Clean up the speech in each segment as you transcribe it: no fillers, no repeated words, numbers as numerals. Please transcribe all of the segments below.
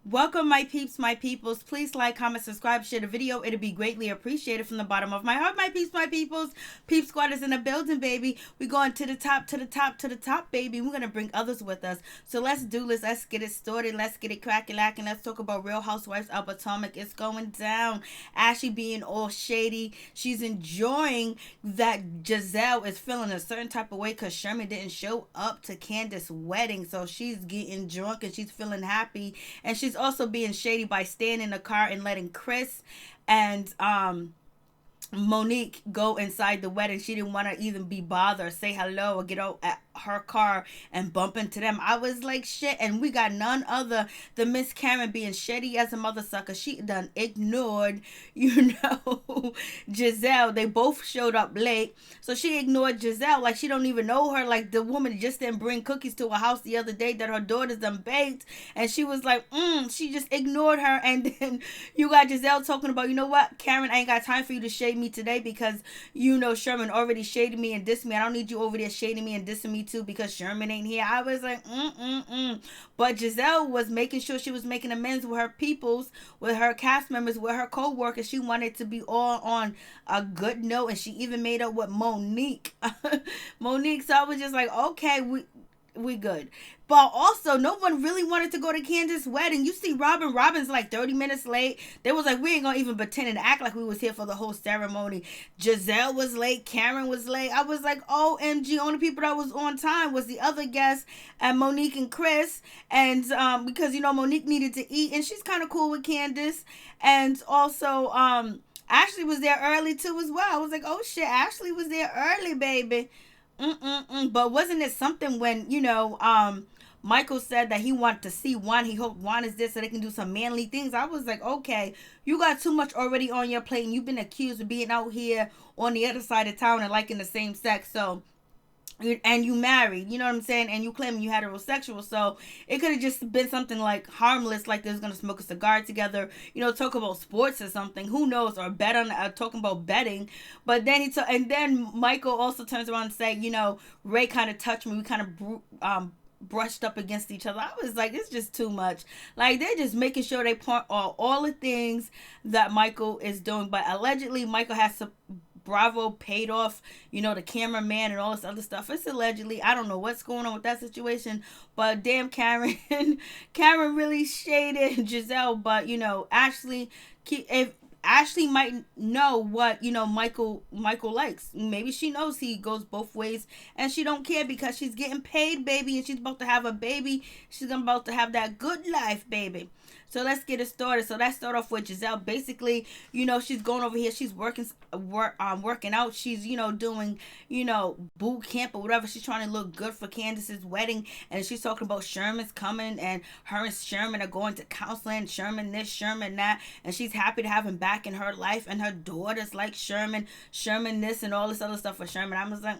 Welcome, my peeps, my peoples. Please like, comment, subscribe, share the video. It'll be greatly appreciated from the bottom of my heart, my peeps, my peoples. Peep Squad is in the building, baby. We going to the top, to the top, to the top, baby. We're gonna bring others with us. So let's do this. Let's get it started. Let's get it cracking, lacking. Let's talk about Real Housewives of Potomac. It's going down. Ashley being all shady. She's enjoying that Gizelle is feeling a certain type of way because Sherman didn't show up to Candice's wedding. So she's getting drunk and she's feeling happy, and she's also being shady by staying in the car and letting Chris and Monique go inside the wedding. She didn't want to even be bothered, say hello, or get out at her car and bump into them. I was like, shit. And we got none other than Miss Karen being shady as a mother sucker. She done ignored, Gizelle. They both showed up late. So she ignored Gizelle like she don't even know her. Like the woman just didn't bring cookies to her house the other day that her daughters done baked. And she was like, she just ignored her. And then you got Gizelle talking about, you know what, Karen, I ain't got time for you to shade me today because Sherman already shaded me and dissed me. I don't need you over there shading me and dissing me too because Sherman ain't here. I was like, But Gizelle was making sure she was making amends with her peoples, with her cast members, with her co-workers. She wanted to be all on a good note, and she even made up with Monique. Monique, so I was just like, okay, we good. But also, no one really wanted to go to Candice's wedding. You see Robin's like 30 minutes late. They was like, we ain't gonna even pretend and act like we was here for the whole ceremony. Giselle was late. Karen was late. I was like, OMG, only people that was on time was the other guests and Monique and Chris. And because, Monique needed to eat, and she's kind of cool with Candice. And also, Ashley was there early too as well. I was like, oh shit, Ashley was there early, baby. But wasn't it something when, Michael said that he wanted to see Juan. He hoped Juan is this so they can do some manly things. I was like, okay, you got too much already on your plate, and you've been accused of being out here on the other side of town and liking the same sex. So, and you married, you know what I'm saying, and you claim you heterosexual, so it could have just been something like harmless, like they was gonna smoke a cigar together, talk about sports or something, who knows, or bet on talking about betting. But then and then Michael also turns around and say, Ray kind of touched me, we kind of brushed up against each other. I was like, it's just too much. Like, they're just making sure they point all the things that Michael is doing. But allegedly, Michael has to Bravo paid off, the cameraman and all this other stuff. It's allegedly. I don't know what's going on with that situation, but damn, Karen, Karen really shaded Gizelle. But Ashley, if Ashley might know what Michael likes. Maybe she knows he goes both ways, and she don't care because she's getting paid, baby, and she's about to have a baby. She's about to have that good life, baby. So let's get it started. So let's start off with Gizelle. Basically, she's going over here. She's working out. She's, doing, boot camp or whatever. She's trying to look good for Candice's wedding. And she's talking about Sherman's coming, and her and Sherman are going to counseling. Sherman this, Sherman that. And she's happy to have him back in her life. And her daughters like Sherman this, and all this other stuff for Sherman. I was like,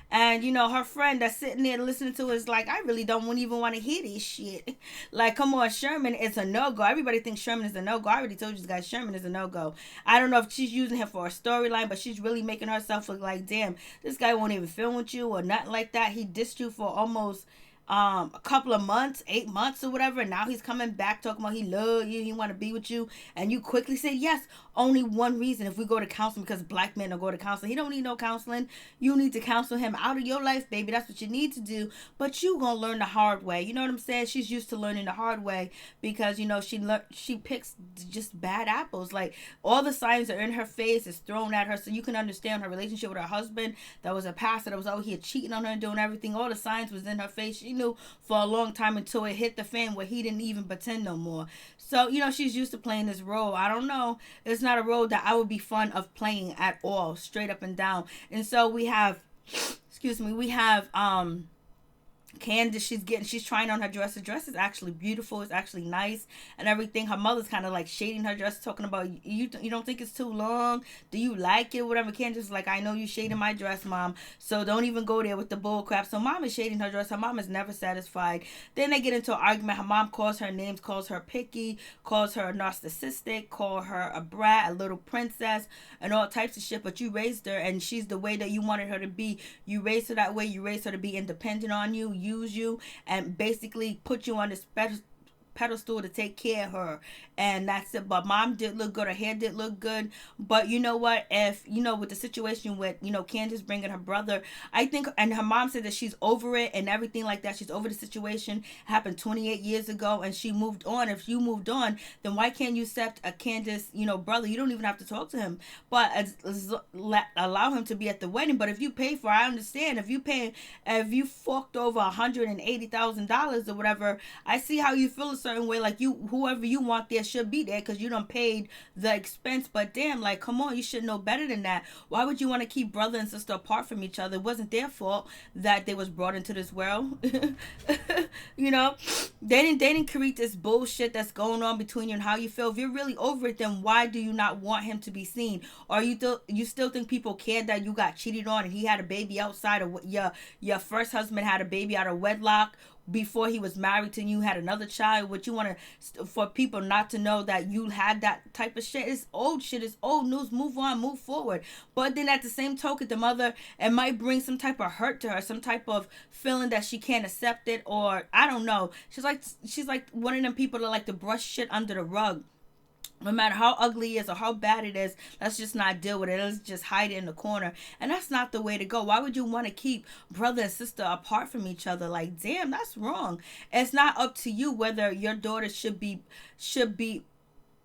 And her friend that's sitting there listening to it is like, I really don't even want to hear this shit. Like, come on, Sherman is a no-go. Everybody thinks Sherman is a no-go. I already told you guys Sherman is a no-go. I don't know if she's using him for a storyline, but she's really making herself look like, damn, this guy won't even film with you or nothing like that. He dissed you for almost a couple of months, 8 months or whatever, and now he's coming back talking about he love you, he want to be with you, and you quickly say yes. Only one reason: if we go to counseling, because black men don't go to counseling. He don't need no counseling. You need to counsel him out of your life, baby. That's what you need to do. But you gonna learn the hard way. You know what I'm saying? She's used to learning the hard way because she picks just bad apples. Like, all the signs are in her face, is thrown at her, so you can understand her relationship with her husband that was a pastor that was out here cheating on her and doing everything. All the signs was in her face. She knew for a long time until it hit the fan where he didn't even pretend no more. So she's used to playing this role. I don't know. It's not a role that I would be fun of playing at all, straight up and down. And so we have Candice, she's trying on her dress. The dress is actually beautiful. It's actually nice and everything. Her mother's kind of like shading her dress, talking about, you don't think it's too long? Do you like it? Whatever. Candice is like, I know you shading my dress, Mom, so don't even go there with the bull crap. So Mom is shading her dress. Her mom is never satisfied. Then they get into an argument. Her mom calls her names, calls her picky, calls her narcissistic, call her a brat, a little princess, and all types of shit. But you raised her, and she's the way that you wanted her to be. You raised her that way. You raised her to be independent on you, use you, and basically put you on this pedestal to take care of her, and that's it. But mom did look good, her hair did look good. But you know what, if you know, with the situation with, you know, Candice bringing her brother, I think, and her mom said that she's over it and everything like that, she's over the situation. It happened 28 years ago and she moved on. If you moved on, then why can't you accept a Candice, you know, brother? You don't even have to talk to him, but allow him to be at the wedding. But if you pay for, I understand, if you forked over $180,000 or whatever, I see how you feel a certain way. Like, you, whoever you want there should be there because you done paid the expense. But damn, like, come on, you should know better than that. Why would you want to keep brother and sister apart from each other? It wasn't their fault that they was brought into this world. You know, they didn't create this bullshit that's going on between you and how you feel. If you're really over it, then why do you not want him to be seen? Or you still think people care that you got cheated on and he had a baby outside of your first husband had a baby out of wedlock before he was married to you, had another child? What you want to, for people not to know that you had that type of shit? It's old shit, it's old news. Move on, move forward. But then at the same token, the mother, it might bring some type of hurt to her, some type of feeling that she can't accept it, or I don't know. She's like one of them people that like to brush shit under the rug. No matter how ugly it is or how bad it is, let's just not deal with it. Let's just hide it in the corner. And that's not the way to go. Why would you want to keep brother and sister apart from each other? Like, damn, that's wrong. It's not up to you whether your daughter should be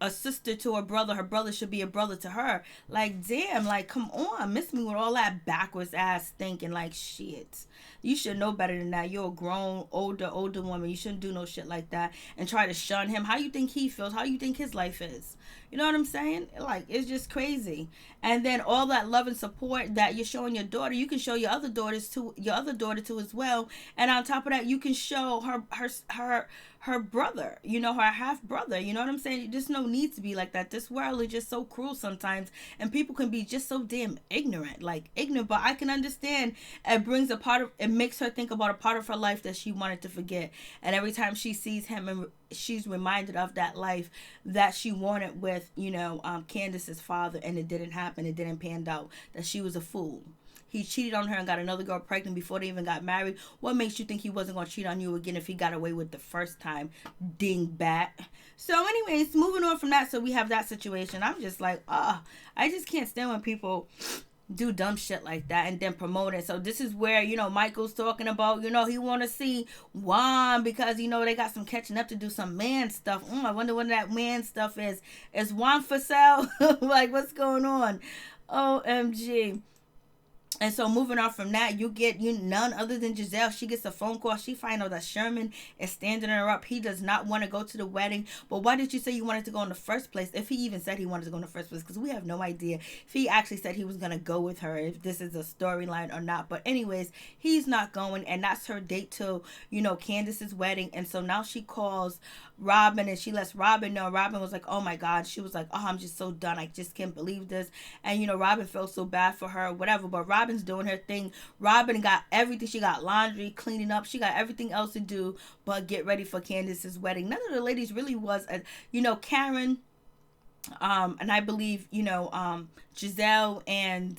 a sister to her brother should be a brother to her. Like, damn, like, come on, miss me with all that backwards ass thinking. Like, shit, you should know better than that. You're a grown older woman. You shouldn't do no shit like that and try to shun him. How you think he feels? How you think his life is? You know what I'm saying? Like, it's just crazy. And then all that love and support that you're showing your daughter, you can show your other daughter too as well. And on top of that, you can show her brother, you know, her half brother. You know what I'm saying? There's no need to be like that. This world is just so cruel sometimes, and people can be just so damn ignorant. But I can understand it makes her think about a part of her life that she wanted to forget. And every time she sees him, and she's reminded of that life that she wanted with, you know, Candice's father, and it didn't happen. It didn't pan out. That she was a fool. He cheated on her and got another girl pregnant before they even got married. What makes you think he wasn't going to cheat on you again if he got away with the first time? Dingbat. So anyways, moving on from that, so we have that situation. I'm just like, I just can't stand when people do dumb shit like that and then promote it. So this is where, you know, Michael's talking about, you know, he want to see Juan because, you know, they got some catching up to do, some man stuff. I wonder what that man stuff is. Is Juan for sale? Like, what's going on? OMG. And so moving on from that, you get none other than Gizelle. She gets a phone call. She finds out that Sherman is standing her up. He does not want to go to the wedding. But why did you say you wanted to go in the first place? If he even said he wanted to go in the first place, because we have no idea if he actually said he was going to go with her, if this is a storyline or not. But anyways, he's not going, and that's her date to, you know, Candice's wedding. And so now she calls Robin and she lets Robin know. Robin was like, oh my God. She was like, oh, I'm just so done. I just can't believe this. And, you know, Robin felt so bad for her, whatever. But Robin's doing her thing. Robin got everything. She got laundry, cleaning up. She got everything else to do but get ready for Candice's wedding. None of the ladies really was, you know, Karen, and I believe, you know, Gizelle and,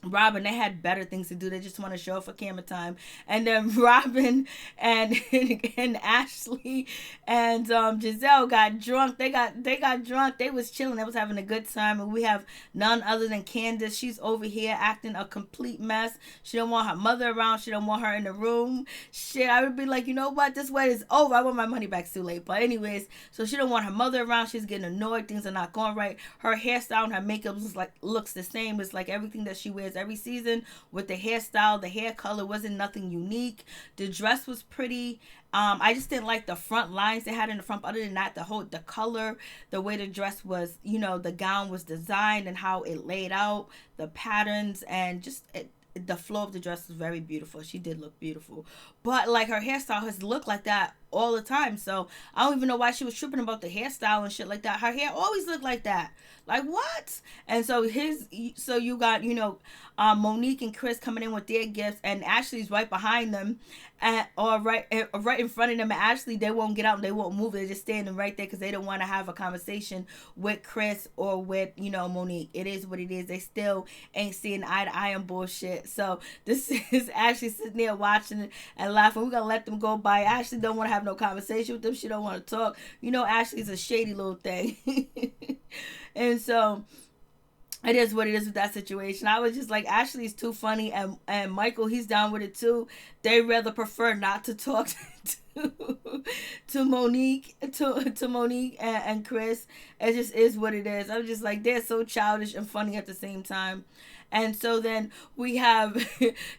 Robin, they had better things to do. They just want to show up for camera time. And then Robin and Ashley and Gizelle got drunk. They got drunk. They was chilling. They was having a good time. And we have none other than Candice. She's over here acting a complete mess. She don't want her mother around. She don't want her in the room. Shit, I would be like, you know what? This wedding is over. I want my money back too late. But anyways, so she don't want her mother around. She's getting annoyed. Things are not going right. Her hairstyle and her makeup looks the same. It's like everything that she wears every season, with the hairstyle, the hair color wasn't nothing unique. The dress was pretty. I just didn't like the front lines they had in the front. Other than that, the color, the way the dress was, you know, the gown was designed and how it laid out, the patterns, and just the flow of the dress was very beautiful. She did look beautiful, but like her hairstyle has looked like that all the time. So I don't even know why she was tripping about the hairstyle and shit like that. Her hair always looked like that. Like, what? And so you got, you know, Monique and Chris coming in with their gifts, and Ashley's right behind them, or right in front of them. And Ashley, they won't get out and they won't move. They're just standing right there because they don't want to have a conversation with Chris or with, you know, Monique. It is what it is. They still ain't seeing eye to eye on bullshit. So this is Ashley sitting there watching it and laughing. We're gonna let them go by. Ashley don't want to have have no conversation with them. She don't want to talk. You know, Ashley's a shady little thing. And so it is what it is with that situation. I was just like, Ashley's too funny, and Michael, he's down with it too. They rather prefer not to talk to Monique, to Monique and Chris. It just is what it is. I'm just like, they're so childish and funny at the same time. And so then we have,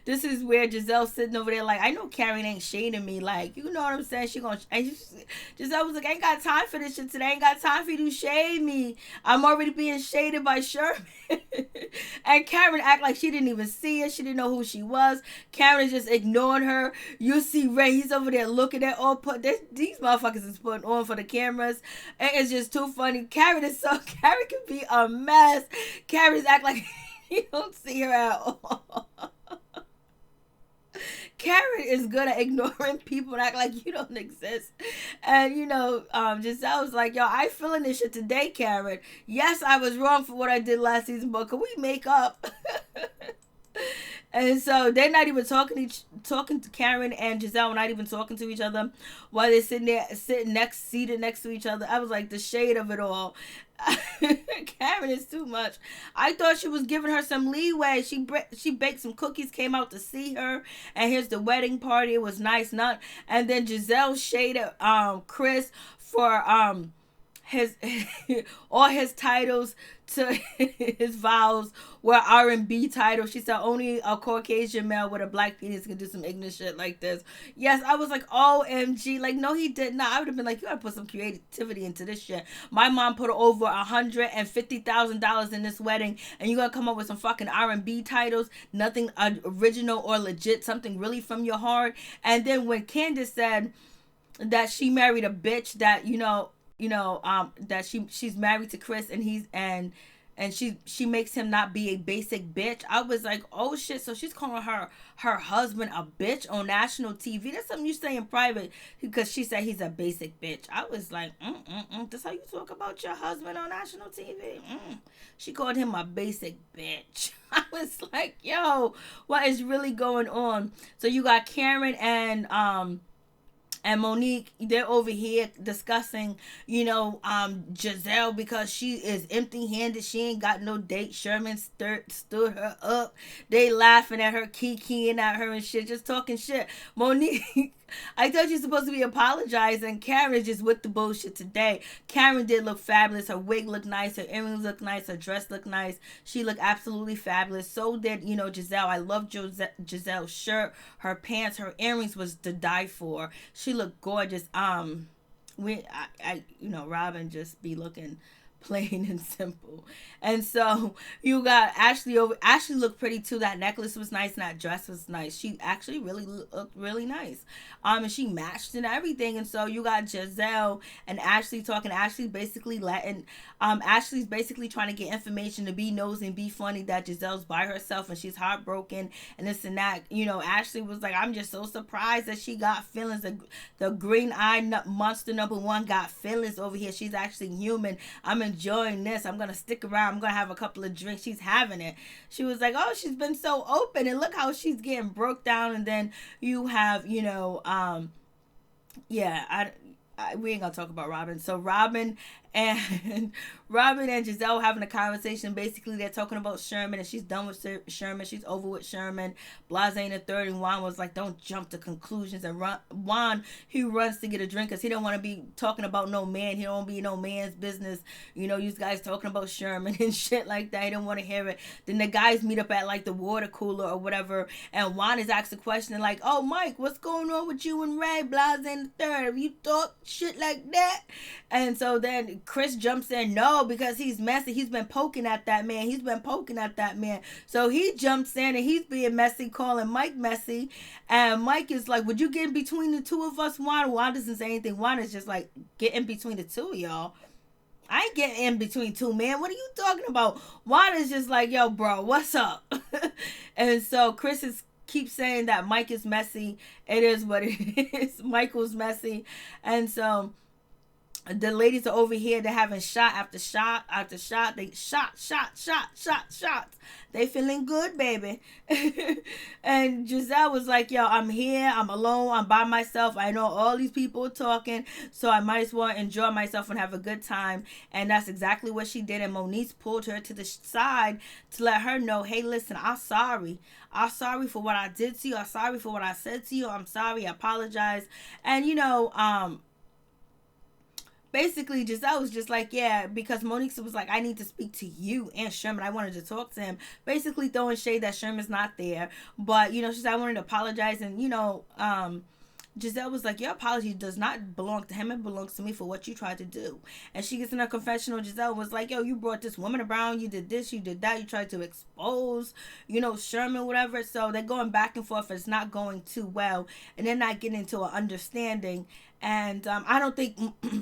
this is where Giselle's sitting over there like, I know Karen ain't shading me. Like, you know what I'm saying? Giselle was like, I ain't got time for this shit today. I ain't got time for you to shade me. I'm already being shaded by Sherman. And Karen act like she didn't even see her. She didn't know who she was. Karen just ignored her. You see Ray, he's over there looking at all these motherfuckers is putting on for the cameras. And it's just too funny. Karen can be a mess. Karen's act like you don't see her at all. Karen is good at ignoring people and act like you don't exist. And Giselle was like, yo, I feeling this shit today, Karen. Yes, I was wrong for what I did last season, but can we make up? And so they're not even talking to Karen and Giselle, not even talking to each other while they're seated next to each other. I was like, the shade of it all. Karen is too much. I thought she was giving her some leeway. She baked some cookies, came out to see her, and here's the wedding party. It was nice, and then Giselle shaded Chris for his all his titles to his vows were R&B titles. She said only a Caucasian male with a black penis can do some ignorant shit like this. Yes, I was like, OMG. Like, no, he did not. I would have been like, you gotta put some creativity into this shit. My mom put over $150,000 in this wedding, and you gotta come up with some fucking R&B titles, nothing original or legit, something really from your heart. And then when Candice said that she married a bitch that, that she's married to Chris and she makes him not be a basic bitch. I was like, oh shit, so she's calling her husband a bitch on national TV. That's something you say in private because she said he's a basic bitch. I was like, that's how you talk about your husband on national TV? She called him a basic bitch. I was like, yo, what is really going on? So you got Karen and Monique, they're over here discussing, Giselle because she is empty-handed. She ain't got no date. Sherman stood her up. They laughing at her, kikiing at her and shit, just talking shit. Monique, I thought you're supposed to be apologizing. Karen just with the bullshit today. Karen did look fabulous. Her wig looked nice. Her earrings looked nice. Her dress looked nice. She looked absolutely fabulous. So did, Giselle. I love Giselle's shirt. Her pants, her earrings was to die for. She looked gorgeous. Robin just be looking plain and simple. And so you got Ashley over. Ashley looked pretty too. That necklace was nice and that dress was nice. She actually really looked really nice. And she matched and everything. And so you got Giselle and Ashley talking. Ashley's basically Ashley's basically trying to get information to be nosy and be funny that Giselle's by herself and she's heartbroken and this and that. Ashley was like, I'm just so surprised that she got feelings. The green-eyed monster #1 got feelings over here. She's actually human. I'm enjoying this. I'm gonna stick around. I'm gonna have a couple of drinks. She's having it. She was like, oh, she's been so open, and look how she's getting broke down. And then you have, we ain't gonna talk about Robin. So Robin and Giselle having a conversation. Basically, they're talking about Sherman, and she's done with Sherman. She's over with Sherman. Blase in the third, and Juan was like, don't jump to conclusions. And Juan, he runs to get a drink because he don't want to be talking about no man. He don't want to be no man's business. You guys talking about Sherman and shit like that. He don't want to hear it. Then the guys meet up at like the water cooler or whatever, and Juan is asked a question like, oh, Mike, what's going on with you and Ray? Blase in the third. Have you thought shit like that? And so then Chris jumps in, no, because he's messy. He's been poking at that man. So he jumps in and he's being messy, calling Mike messy. And Mike is like, would you get in between the two of us, Juan? Juan doesn't say anything. Juan is just like, get in between the two of y'all. I ain't getting in between two, man. What are you talking about? Juan is just like, yo, bro, what's up? And so Chris keeps saying that Mike is messy. It is what it is. Michael's messy. And so The ladies are over here. They're having shot after shot after shot. They shots. They feeling good, baby. And Giselle was like, yo, I'm here. I'm alone. I'm by myself. I know all these people are talking, so I might as well enjoy myself and have a good time. And that's exactly what she did. And Monique pulled her to the side to let her know, hey, listen, I'm sorry. I'm sorry for what I did to you. I'm sorry for what I said to you. I'm sorry. I apologize. And, basically Giselle was just like, yeah, because Monique was like, I need to speak to you and Sherman. I wanted to talk to him. Basically throwing shade that Sherman's not there. But, she said, I wanted to apologize. And, Giselle was like, your apology does not belong to him. It belongs to me for what you tried to do. And she gets in her confessional. Giselle was like, yo, you brought this woman around. You did this. You did that. You tried to expose, Sherman, whatever. So they're going back and forth. It's not going too well. And they're not getting into an understanding. And I don't think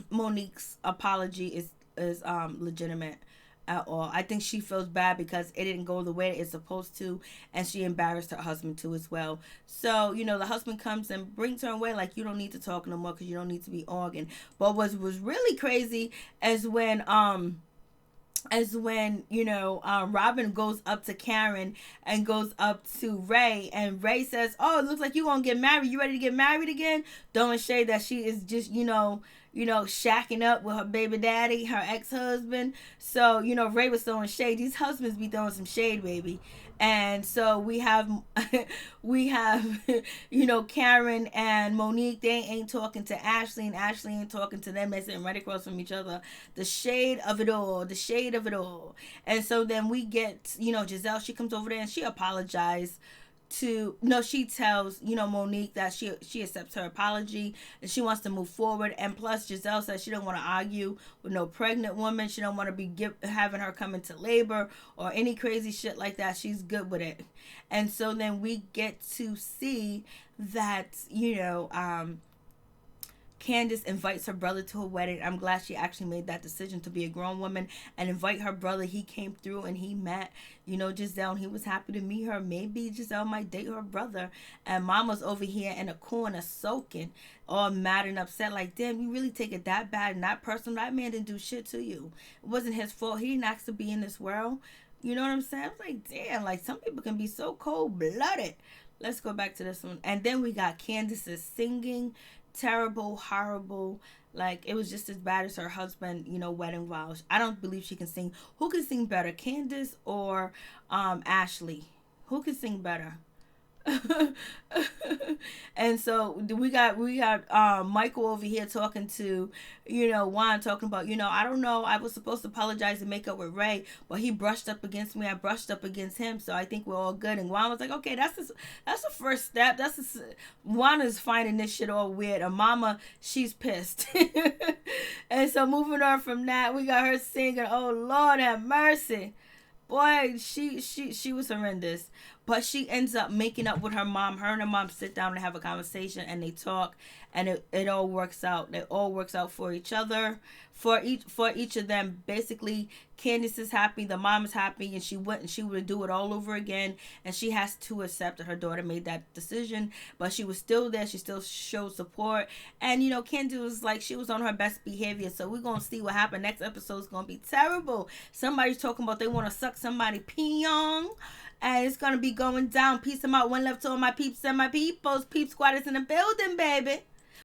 Monique's apology is legitimate at all. I think she feels bad because it didn't go the way it's supposed to, and she embarrassed her husband too as well. So the husband comes and brings her away like, you don't need to talk no more because you don't need to be arguing. But what was really crazy is when Robin goes up to Karen and goes up to Ray, and Ray says, oh, it looks like you're gonna get married. You ready to get married again? Throwing shade that she is just shacking up with her baby daddy, her ex-husband. So Ray was throwing shade. These husbands be throwing some shade, baby. And so we have Karen and Monique. They ain't talking to Ashley, and Ashley ain't talking to them. They're sitting right across from each other. The shade of it all. And so then we get Giselle. She comes over there and she apologized she tells Monique that she accepts her apology and she wants to move forward. And plus Giselle says she don't want to argue with no pregnant woman. She don't want to be having her come into labor or any crazy shit like that. She's good with it. And so then we get to see that Candice invites her brother to a wedding. I'm glad she actually made that decision to be a grown woman and invite her brother. He came through and he met, Giselle, and he was happy to meet her. Maybe Giselle might date her brother. And Mama's over here in a corner soaking, all mad and upset, like, damn, you really take it that bad and that person, that man didn't do shit to you. It wasn't his fault. He didn't ask to be in this world. You know what I'm saying? I was like, damn, like some people can be so cold-blooded. Let's go back to this one. And then we got Candice's singing. Terrible, horrible, like it was just as bad as her husband, wedding vows. I don't believe she can sing. Who can sing better, Candice or Ashley? Who can sing better? And so we got Michael over here talking to Juan, talking about I don't know, I was supposed to apologize and make up with Ray, but he brushed up against me, I brushed up against him, so I think we're all good. And Juan was like, okay, that's the first step. Juan is finding this shit all weird, and Mama, she's pissed. And so moving on from that, we got her singing, oh Lord have mercy. Boy, she was horrendous. But she ends up making up with her mom. Her and her mom sit down and have a conversation, and they talk, and it all works out. It all works out for each other, for each of them. Basically, Candice is happy, the mom is happy, and she would do it all over again. And she has to accept that her daughter made that decision, but she was still there. She still showed support, and Candice was like, she was on her best behavior. So we're gonna see what happened. Next episode is gonna be terrible. Somebody's talking about they want to suck somebody peon. And it's going to be going down. Peace them out. One love to all my peeps and my peoples. Peep squad is in the building, baby.